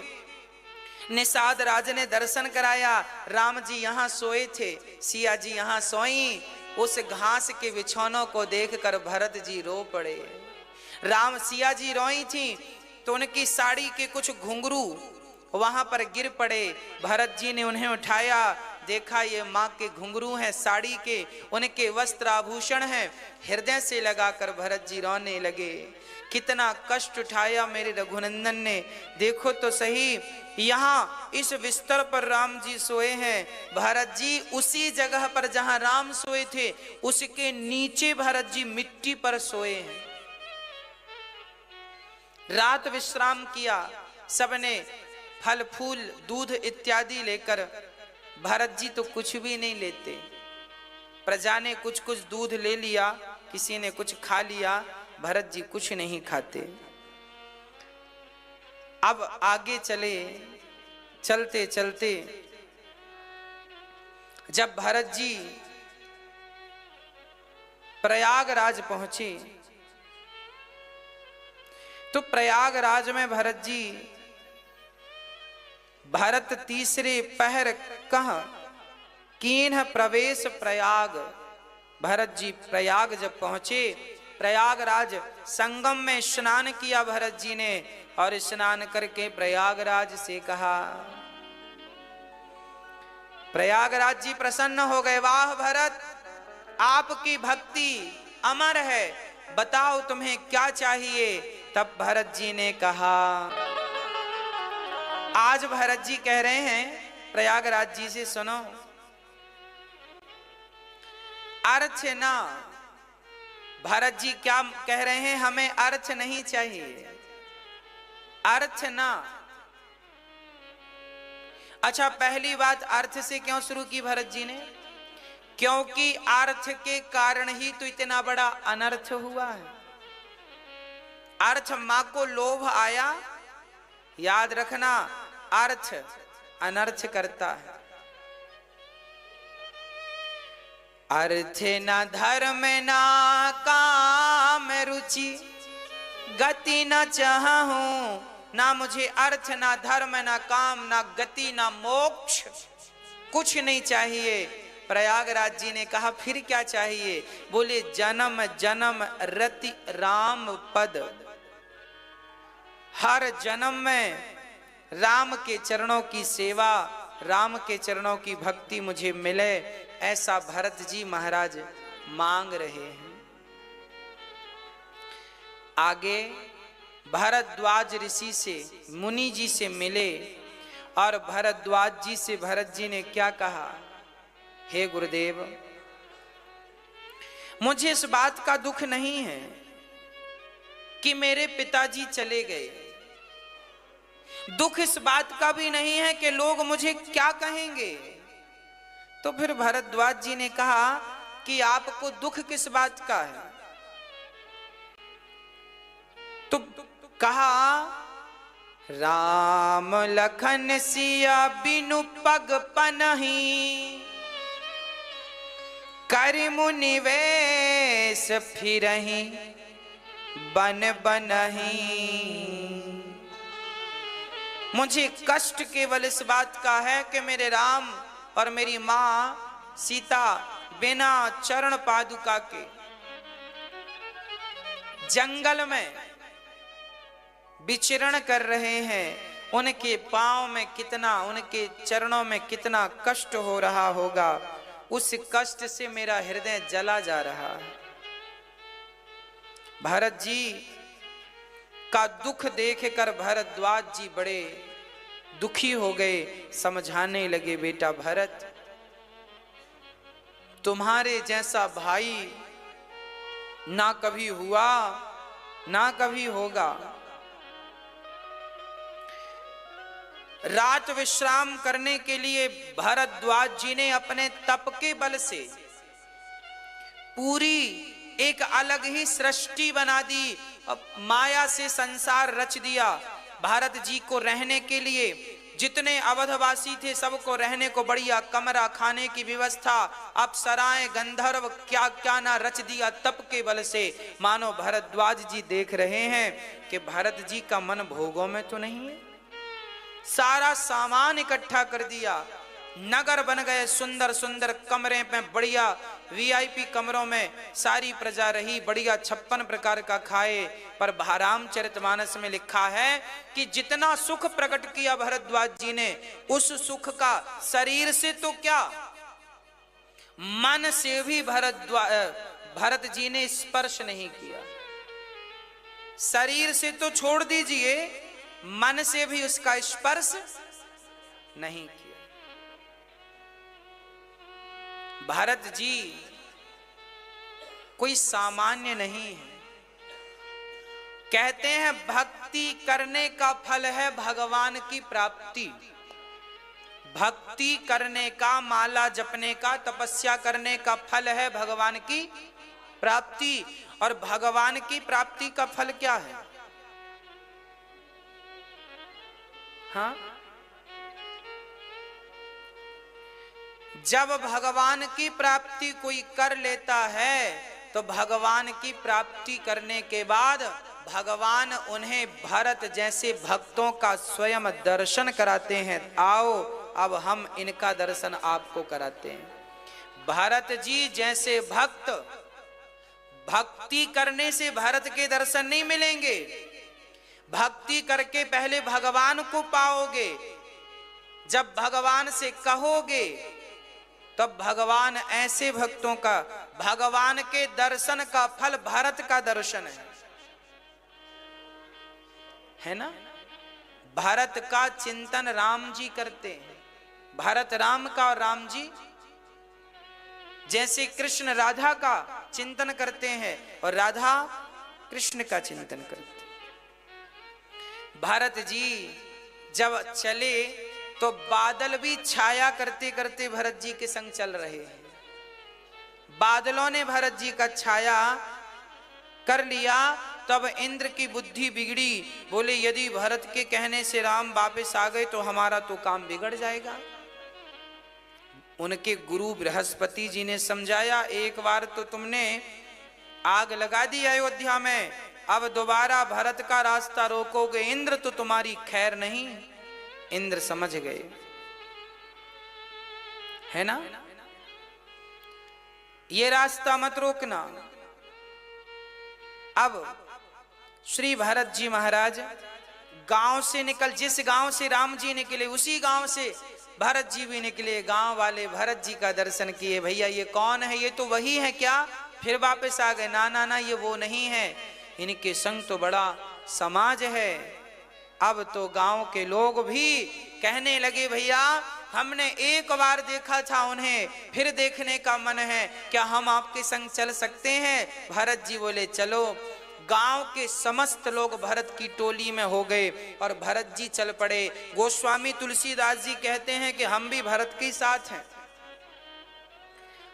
निषाद राज ने दर्शन कराया। राम जी यहाँ सोए थे, सिया जी यहाँ सोई। उस घास के बिछौनों को देखकर भरत जी रो पड़े। राम सिया जी रोई थी तो उनकी साड़ी के कुछ घुंघरू वहां पर गिर पड़े। भरत जी ने उन्हें उठाया, देखा ये माँ के घुंघरू हैं, साड़ी के, उनके वस्त्र आभूषण हैं। हृदय से लगाकर भरत जी रोने लगे। कितना कष्ट उठाया मेरे रघुनंदन ने, देखो तो सही, यहाँ इस बिस्तर पर राम जी सोए हैं। भरत जी उसी जगह पर जहां राम सोए थे उसके नीचे भरत जी मिट्टी पर सोए हैं। रात विश्राम किया, सबने फल फूल दूध इत्यादि लेकर। भरत जी तो कुछ भी नहीं लेते, प्रजा ने कुछ कुछ दूध ले लिया, किसी ने कुछ खा लिया, भरत जी कुछ नहीं खाते। अब आगे चले, चलते चलते जब भरत जी प्रयागराज पहुंचे तो प्रयागराज में भरत जी, भरत तीसरे पहर कह कीन्ह प्रवेश प्रयाग। भरत जी प्रयाग जब पहुंचे, प्रयागराज संगम में स्नान किया भरत जी ने, और स्नान करके प्रयागराज से कहा, प्रयागराज जी प्रसन्न हो गए, वाह भरत, आपकी भक्ति अमर है, बताओ तुम्हें क्या चाहिए। तब भरत जी ने कहा, आज भरत जी कह रहे हैं प्रयागराज जी से, सुनो, अर्थ ना, भरत जी क्या कह रहे हैं, हमें अर्थ नहीं चाहिए, अर्थ ना। अच्छा, पहली बात अर्थ से क्यों शुरू की भरत जी ने? क्योंकि अर्थ के कारण ही तो इतना बड़ा अनर्थ हुआ है। अर्थ मां को लोभ आया, याद रखना, अर्थ अनर्थ करता है। अर्थ न धर्म ना काम रुचि, गति न चाहूं, ना मुझे अर्थ, ना धर्म, ना काम, ना गति, ना मोक्ष, कुछ नहीं चाहिए। प्रयागराज जी ने कहा, फिर क्या चाहिए? बोले, जन्म जन्म रति राम पद, हर जन्म में राम के चरणों की सेवा, राम के चरणों की भक्ति मुझे मिले, ऐसा भरत जी महाराज मांग रहे हैं। आगे भरद्वाज ऋषि से, मुनि जी से मिले, और भरद्वाज जी से भरत जी ने क्या कहा, हे गुरुदेव, मुझे इस बात का दुख नहीं है कि मेरे पिताजी चले गए, दुख इस बात का भी नहीं है कि लोग मुझे क्या कहेंगे। तो फिर भरद्वाज जी ने कहा कि आपको दुख किस बात का है? तो कहा, राम लखन सिया बिनु पग पनहि, कर मुनि वेश फिरहि बन बनहि। मुझे कष्ट केवल इस बात का है कि मेरे राम और मेरी मां सीता बिना चरण पादुका के जंगल में विचरण कर रहे हैं। उनके पांव में कितना, उनके चरणों में कितना कष्ट हो रहा होगा, उस कष्ट से मेरा हृदय जला जा रहा है। भरत जी का दुख देखकर भरद्वाज जी बड़े दुखी हो गए, समझाने लगे, बेटा भरत, तुम्हारे जैसा भाई ना कभी हुआ ना कभी होगा। रात विश्राम करने के लिए भरद्वाज जी ने अपने तप के बल से पूरी एक अलग ही सृष्टि बना दी, माया से संसार रच दिया। भारत जी को रहने के लिए जितने अवधवासी थे सबको रहने को बढ़िया कमरा, खाने की व्यवस्था, अप्सराएं गंधर्व क्या क्या ना रच दिया तप के बल से। मानो भरद्वाज जी देख रहे हैं कि भरत जी का मन भोगों में तो नहीं है। सारा सामान इकट्ठा कर दिया, नगर बन गए, सुंदर सुंदर कमरे में, बढ़िया वीआईपी कमरों में सारी प्रजा रही, बढ़िया 56 प्रकार का खाए। पर रामचरितमानस में लिखा है कि जितना सुख प्रकट किया भरद्वाज जी ने, उस सुख का शरीर से तो क्या, मन से भी भरत जी ने स्पर्श नहीं किया। शरीर से तो छोड़ दीजिए, मन से भी उसका स्पर्श नहीं किया। भरत जी कोई सामान्य नहीं है। कहते हैं भक्ति करने का फल है भगवान की प्राप्ति। भक्ति करने का, माला जपने का, तपस्या करने का फल है भगवान की प्राप्ति। और भगवान की प्राप्ति का फल क्या है? हाँ, जब भगवान की प्राप्ति कोई कर लेता है तो भगवान की प्राप्ति करने के बाद भगवान उन्हें भरत जैसे भक्तों का स्वयं दर्शन कराते हैं। आओ अब हम इनका दर्शन आपको कराते हैं। भरत जी जैसे भक्त, भक्ति करने से भरत के दर्शन नहीं मिलेंगे। भक्ति करके पहले भगवान को पाओगे, जब भगवान से कहोगे तब भगवान ऐसे भक्तों का, भगवान के दर्शन का फल भरत का दर्शन है ना। भरत का चिंतन राम जी करते हैं, भरत राम का और राम जी जैसे कृष्ण राधा का चिंतन करते हैं और राधा कृष्ण का चिंतन करते हैं। भरत जी जब चले तो बादल भी छाया करते करते भरत जी के संग चल रहे हैं। बादलों ने भरत जी का छाया कर लिया, तब इंद्र की बुद्धि बिगड़ी। बोले यदि भरत के कहने से राम वापस आ गए तो हमारा तो काम बिगड़ जाएगा। उनके गुरु बृहस्पति जी ने समझाया, एक बार तो तुमने आग लगा दी अयोध्या में, अब दोबारा भरत का रास्ता रोकोगे इंद्र तो तुम्हारी खैर नहीं। इंद्र समझ गए, है ना, ये रास्ता मत रोकना। अब श्री भरत जी महाराज गांव से निकल, जिस गांव से राम जी निकले उसी गांव से भरत जी भी निकले। गांव वाले भरत जी का दर्शन किए, भैया ये कौन है, ये तो वही है क्या? फिर वापस आ गए, ना ना ना ये वो नहीं है, इनके संग तो बड़ा समाज है। अब तो गांव के लोग भी कहने लगे, भैया हमने एक बार देखा था उन्हें, फिर देखने का मन है, क्या हम आपके संग चल सकते हैं? भरत जी बोले चलो। गांव के समस्त लोग भरत की टोली में हो गए और भरत जी चल पड़े। गोस्वामी तुलसीदास जी कहते हैं कि हम भी भरत के साथ हैं।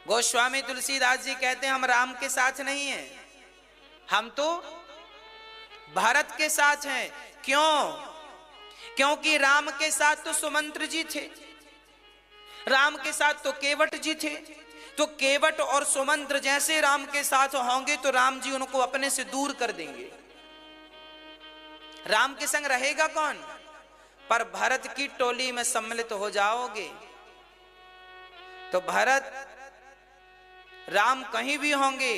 गोस्वामी तुलसीदास जी कहते हैं हम राम के साथ नहीं हैं, हम तो भरत के साथ हैं। क्यों? क्योंकि राम के साथ तो सुमंत्र जी थे, राम के साथ तो केवट जी थे, तो केवट और सुमंत्र जैसे राम के साथ होंगे तो राम जी उनको अपने से दूर कर देंगे। राम के संग रहेगा कौन? पर भरत की टोली में सम्मिलित हो जाओगे तो भरत राम कहीं भी होंगे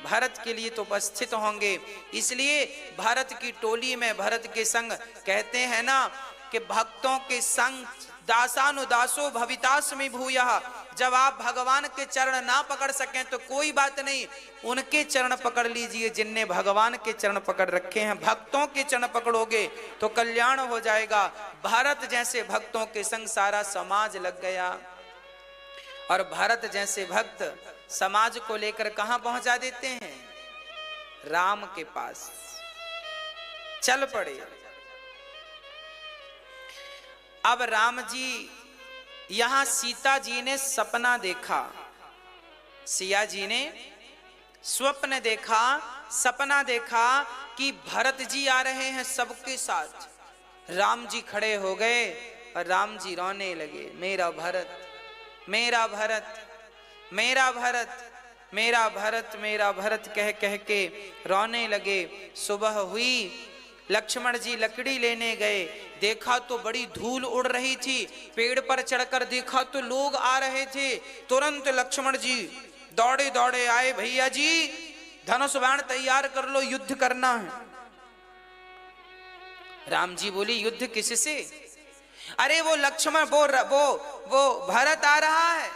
भरत के लिए तो उपस्थित होंगे। इसलिए भरत की टोली में, भरत के संग कहते हैं ना कि भक्तों के संग दासानुदासो भवितास्मि भूयः। जब आप भगवान के चरण ना पकड़ सकें तो कोई बात नहीं, उनके चरण पकड़ लीजिए जिनने भगवान के चरण पकड़ रखे हैं। भक्तों के चरण पकड़ोगे तो कल्याण हो जाएगा। भरत जैसे भक्तों के संग सारा समाज लग गया और भरत जैसे भक्त समाज को लेकर कहां पहुंचा देते हैं? राम के पास चल पड़े। अब राम जी, यहां सीता जी ने सपना देखा, सिया जी ने स्वप्न देखा, सपना देखा कि भरत जी आ रहे हैं सबके साथ। राम जी खड़े हो गए और राम जी रोने लगे, मेरा भरत, मेरा भरत, मेरा भरत, मेरा भरत, मेरा भरत कह कह के रोने लगे। सुबह हुई, लक्ष्मण जी लकड़ी लेने गए, देखा तो बड़ी धूल उड़ रही थी। पेड़ पर चढ़कर देखा तो लोग आ रहे थे। तुरंत लक्ष्मण जी दौड़े दौड़े आए, भैया जी धनुष बाण तैयार कर लो, युद्ध करना है। राम जी बोली, युद्ध किससे? अरे वो लक्ष्मण वो भरत आ रहा है,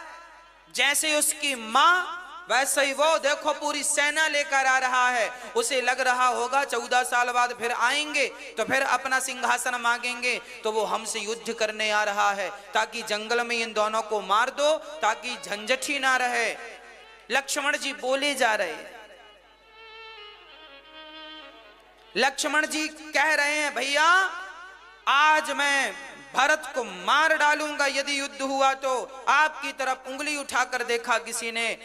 जैसे उसकी मां वैसे ही वो देखो पूरी सेना लेकर आ रहा है। उसे लग रहा होगा 14 साल बाद फिर आएंगे तो फिर अपना सिंहासन मांगेंगे, तो वो हमसे युद्ध करने आ रहा है, ताकि जंगल में इन दोनों को मार दो, ताकि झंझट ही ना रहे। लक्ष्मण जी बोले जा रहे, लक्ष्मण जी कह रहे हैं, भैया आज मैं भरत को मार डालूंगा, यदि युद्ध हुआ तो। आपकी तरफ उंगली उठाकर देखा किसी ने।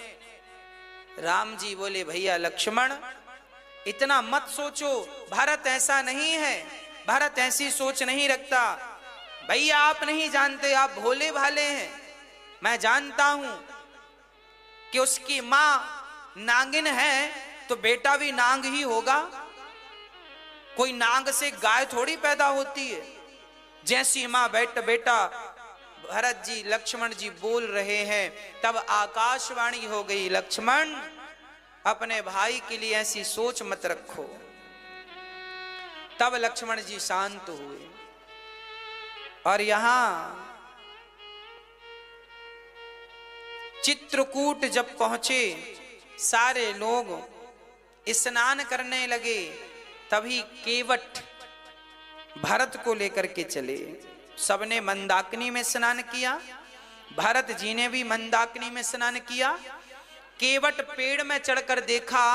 राम जी बोले, भैया लक्ष्मण इतना मत सोचो, भरत ऐसा नहीं है, भरत ऐसी सोच नहीं रखता। भैया आप नहीं जानते, आप भोले भाले हैं। मैं जानता हूं कि उसकी मां नागिन है तो बेटा भी नाग ही होगा। कोई नाग से गाय थोड़ी पैदा होती है। जैसी मां बेटा भरत जी लक्ष्मण जी बोल रहे हैं, तब आकाशवाणी हो गई, लक्ष्मण अपने भाई के लिए ऐसी सोच मत रखो। तब लक्ष्मण जी शांत हुए। और यहां चित्रकूट जब पहुंचे, सारे लोग स्नान करने लगे, तभी केवट भरत को लेकर के चले। सबने मंदाकिनी में स्नान किया, भरत जी ने भी मंदाकिनी में स्नान किया। केवट पेड़ में चढ़कर देखा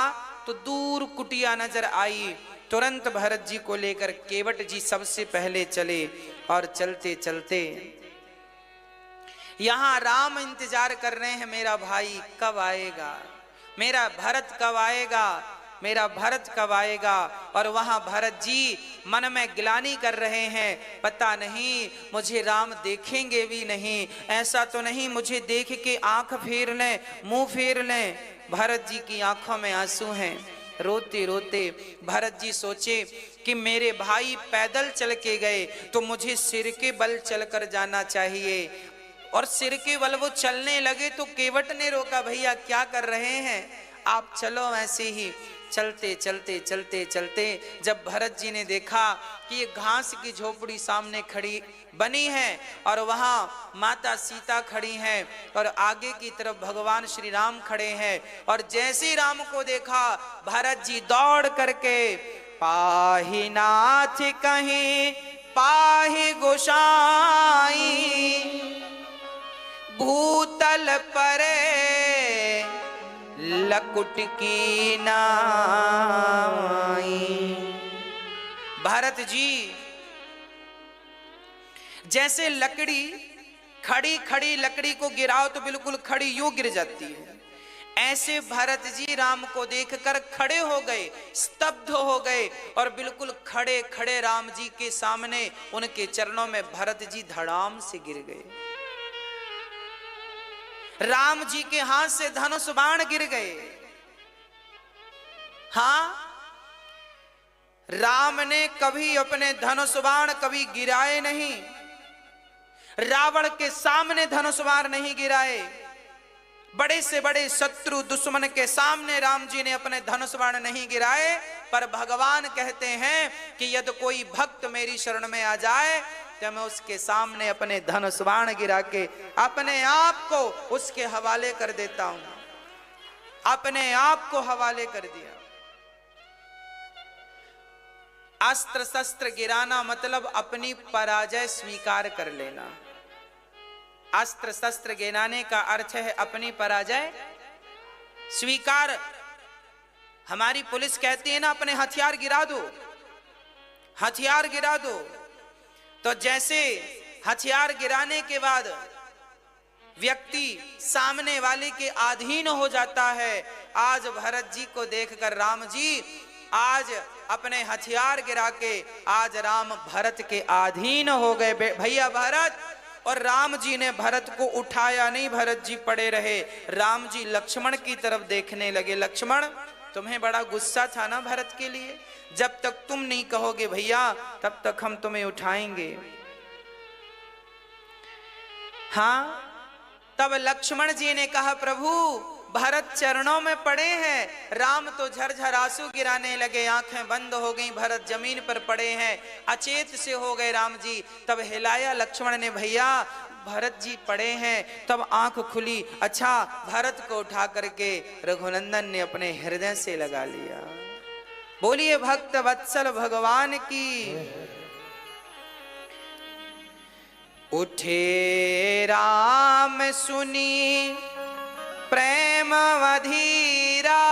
तो दूर कुटिया नजर आई। तुरंत भरत जी को लेकर केवट जी सबसे पहले चले, और चलते चलते यहां राम इंतजार कर रहे हैं, मेरा भाई कब आएगा, मेरा भरत कब आएगा, मेरा भरत कब आएगा। और वहां भरत जी मन में गिलानी कर रहे हैं, पता नहीं मुझे राम देखेंगे भी नहीं, ऐसा तो नहीं मुझे देख के आंख फेर लें, मुंह फेर लें। भरत जी की आंखों में आंसू हैं। रोते रोते भरत जी सोचे कि मेरे भाई पैदल चल के गए तो मुझे सिर के बल चलकर जाना चाहिए। और सिर के बल वो चलने लगे तो केवट ने रोका, भैया क्या कर रहे हैं, आप चलो ऐसे ही। चलते चलते चलते चलते जब भरत जी ने देखा कि ये घास की झोपड़ी सामने खड़ी बनी है और वहां माता सीता खड़ी हैं और आगे की तरफ भगवान श्री राम खड़े हैं, और जैसे राम को देखा भरत जी दौड़ करके, पाहि नाथ कहीं पाहि गोसाई, भूतल परे लकुट की नाई। भरत जी जैसे लकड़ी खड़ी खड़ी लकड़ी को गिराओ तो बिल्कुल खड़ी यूं गिर जाती है, ऐसे भरत जी राम को देखकर खड़े हो गए, स्तब्ध हो गए, और बिल्कुल खड़े खड़े राम जी के सामने उनके चरणों में भरत जी धड़ाम से गिर गए। राम जी के हाथ से धनुष बाण गिर गए। हां, राम ने कभी अपने धनुष बाण कभी गिराए नहीं, रावण के सामने धनुष बाण नहीं गिराए, बड़े से बड़े शत्रु दुश्मन के सामने राम जी ने अपने धनुष बाण नहीं गिराए। पर भगवान कहते हैं कि यदि कोई भक्त मेरी शरण में आ जाए तो मैं उसके सामने अपने धनुष बाण गिरा के अपने आप को उसके हवाले कर देता हूं। अपने आप को हवाले कर दिया। अस्त्र शस्त्र गिराना मतलब अपनी पराजय स्वीकार कर लेना। अस्त्र शस्त्र गिराने का अर्थ है अपनी पराजय स्वीकार। हमारी पुलिस कहती है ना, अपने हथियार गिरा दो, हथियार गिरा दो। तो जैसे हथियार गिराने के बाद व्यक्ति सामने वाले के अधीन हो जाता है, आज भरत जी को देखकर राम जी आज अपने हथियार गिरा के आज राम भरत के अधीन हो गए। भैया भरत, और राम जी ने भरत को उठाया नहीं, भरत जी पड़े रहे। राम जी लक्ष्मण की तरफ देखने लगे। लक्ष्मण, तुम्हें बड़ा गुस्सा था ना भरत के लिए, जब तक तुम नहीं कहोगे भैया तब तक हम तुम्हें उठाएंगे। हाँ, तब लक्ष्मण जी ने कहा प्रभु भरत चरणों में पड़े हैं। राम तो झरझर आंसू गिराने लगे, आंखें बंद हो गईं, भरत जमीन पर पड़े हैं, अचेत से हो गए राम जी। तब हिलाया लक्ष्मण ने, भैया भरत जी पड़े हैं। तब आंख खुली, अच्छा भरत को उठा करके रघुनंदन ने अपने हृदय से लगा लिया। बोलिए भक्त वत्सल भगवान की। उठे राम सुनी प्रेम अधीरा,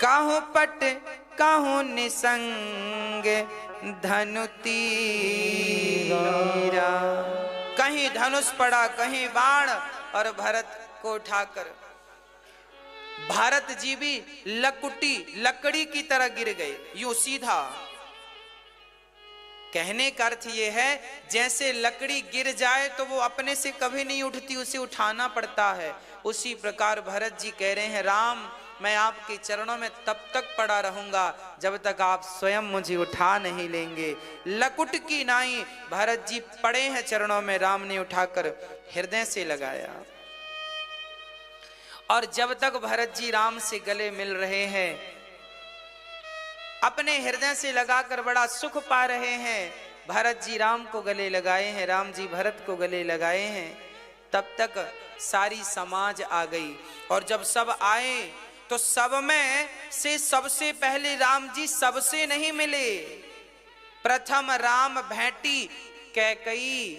कहूं पट कहूं निसंग धनु तीरा। कहीं धनुष पड़ा, कहीं बाण, और भरत को उठाकर भरत जी भी लकड़ी की तरह गिर गए, यूं सीधा। कहने का अर्थ यह है जैसे लकड़ी गिर जाए तो वो अपने से कभी नहीं उठती, उसे उठाना पड़ता है। उसी प्रकार भरत जी कह रहे हैं राम, मैं आपके चरणों में तब तक पड़ा रहूंगा जब तक आप स्वयं मुझे उठा नहीं लेंगे। लकुट की नाई भरत जी पड़े हैं चरणों में, राम ने उठाकर हृदय से लगाया। और जब तक भरत जी राम से गले मिल रहे हैं, अपने हृदय से लगाकर बड़ा सुख पा रहे हैं, भरत जी राम को गले लगाए हैं, राम जी भरत को गले लगाए हैं, तब तक सारी समाज आ गई। और जब सब आए तो सब में से सबसे पहले राम जी सबसे नहीं मिले। प्रथम राम भेंटी कैकई,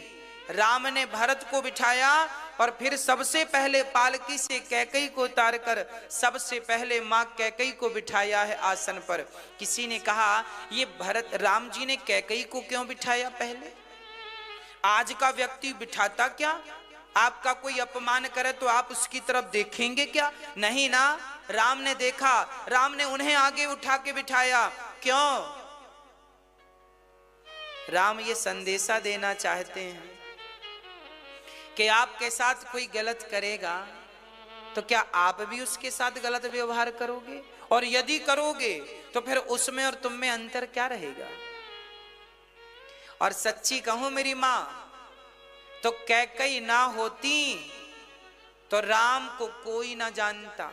राम ने भरत को बिठाया और फिर सबसे पहले पालकी से कैकई को उतारकर सबसे पहले मां कैकई को बिठाया है आसन पर। किसी ने कहा ये भरत राम जी ने कैकई को क्यों बिठाया पहले? आज का व्यक्ति बिठाता क्या? आपका कोई अपमान करे तो आप उसकी तरफ देखेंगे क्या? नहीं ना, राम ने देखा, राम ने उन्हें आगे उठा के बिठाया। क्यों? राम ये संदेशा देना चाहते हैं कि आपके साथ कोई गलत करेगा तो क्या आप भी उसके साथ गलत व्यवहार करोगे? और यदि करोगे तो फिर उसमें और तुम में अंतर क्या रहेगा? और सच्ची कहूं मेरी मां, तो कैकई ना होती तो राम को कोई ना जानता।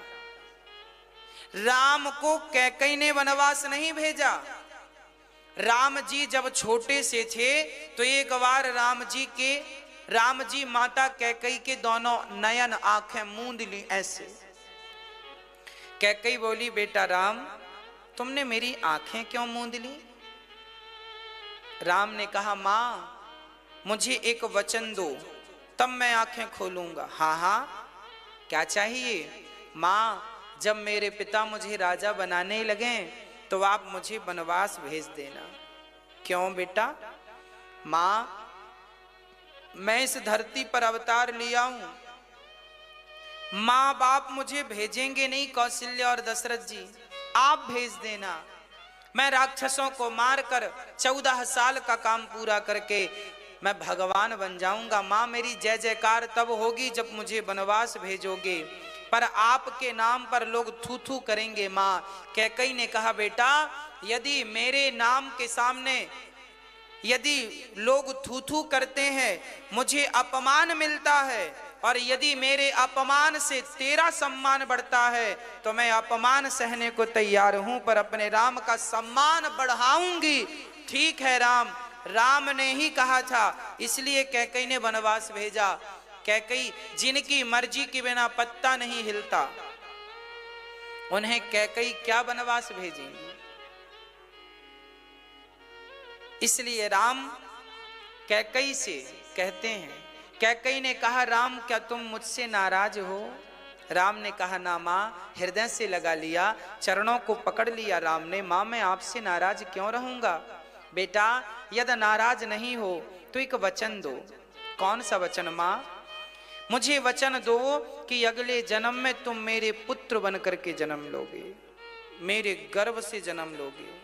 राम को कैकई ने वनवास नहीं भेजा। राम जी जब छोटे से थे तो एक बार राम जी माता कैकई के दोनों नयन आंखें मूंद ली ऐसे। कैकई बोली, बेटा राम, तुमने मेरी आंखें क्यों मूंद ली? राम ने कहा, मां मुझे एक वचन दो तब मैं आंखें खोलूंगा। हाँ हाँ, क्या चाहिए? मां, जब मेरे पिता मुझे राजा बनाने लगे तो आप मुझे वनवास भेज देना। क्यों बेटा? मां, मैं इस धरती पर अवतार लिया हूं, मां बाप मुझे भेजेंगे नहीं, कौशल्या और दशरथ जी, आप भेज देना। मैं राक्षसों को मारकर 14 साल का काम पूरा करके मैं भगवान बन जाऊंगा। मां, मेरी जय जयकार तब होगी जब मुझे वनवास भेजोगे, पर आपके नाम पर लोग थू थू करेंगे। मां, कैकई ने कहा, बेटा यदि मेरे नाम के सामने यदि लोग थू थू करते हैं, मुझे अपमान मिलता है, और यदि मेरे अपमान से तेरा सम्मान बढ़ता है तो मैं अपमान सहने को तैयार हूं, पर अपने राम का सम्मान बढ़ाऊंगी। ठीक है राम, राम ने ही कहा था, इसलिए कैकई ने वनवास भेजा। कैकई जिनकी मर्जी के बिना पत्ता नहीं हिलता, उन्हें कैकई क्या वनवास भेजेंगी? इसलिए राम कैकई से कहते हैं, कैकई ने कहा, राम क्या तुम मुझसे नाराज हो? राम ने कहा, ना मां, हृदय से लगा लिया, चरणों को पकड़ लिया राम ने। मां, मैं आपसे नाराज क्यों रहूंगा? बेटा यदि नाराज नहीं हो तो एक वचन दो। कौन सा वचन? मां, मुझे वचन दो कि अगले जन्म में तुम मेरे पुत्र बन करके जन्म लोगे। मेरे गर्भ से जन्म लोगे।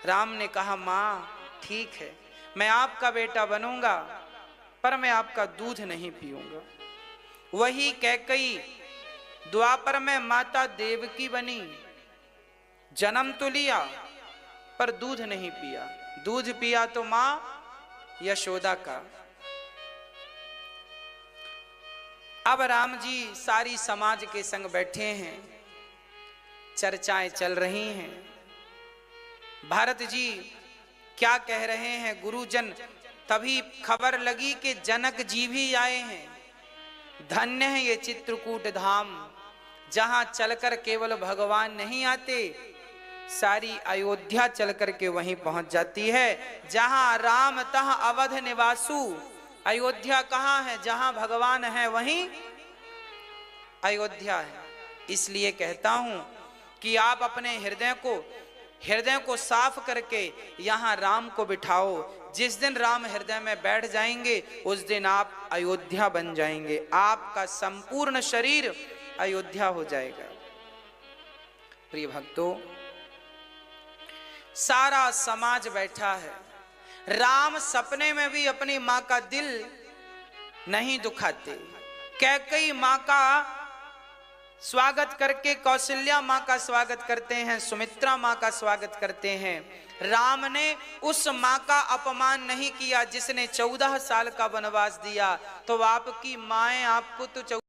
राम ने कहा मां ठीक है, मैं आपका बेटा बनूंगा, पर मैं आपका दूध नहीं पीऊंगा। वही कैकेयी द्वापर में माता देवकी बनी, जन्म तो लिया पर दूध नहीं पिया। दूध पिया तो मां यशोदा का। अब राम जी सारी समाज के संग बैठे हैं, चर्चाएं चल रही हैं। भरत जी क्या कह रहे हैं, गुरुजन, तभी खबर लगी कि जनक जी भी आए हैं। धन्य है ये चित्रकूट धाम, जहां चलकर केवल भगवान नहीं आते, सारी अयोध्या चलकर के वहीं पहुंच जाती है। जहां राम तह अवध निवासु, अयोध्या कहां है, जहां भगवान है वहीं अयोध्या है। इसलिए कहता हूं कि आप अपने हृदय को साफ करके यहां राम को बिठाओ। जिस दिन राम हृदय में बैठ जाएंगे उस दिन आप अयोध्या बन जाएंगे, आपका संपूर्ण शरीर अयोध्या हो जाएगा। प्रिय भक्तों, सारा समाज बैठा है। राम सपने में भी अपनी मां का दिल नहीं दुखाते। कैकेयी मां का स्वागत करके कौशल्या मां का स्वागत करते हैं, सुमित्रा मां का स्वागत करते हैं। राम ने उस मां का अपमान नहीं किया जिसने 14 साल का वनवास दिया। तो आपकी माएं आपको तो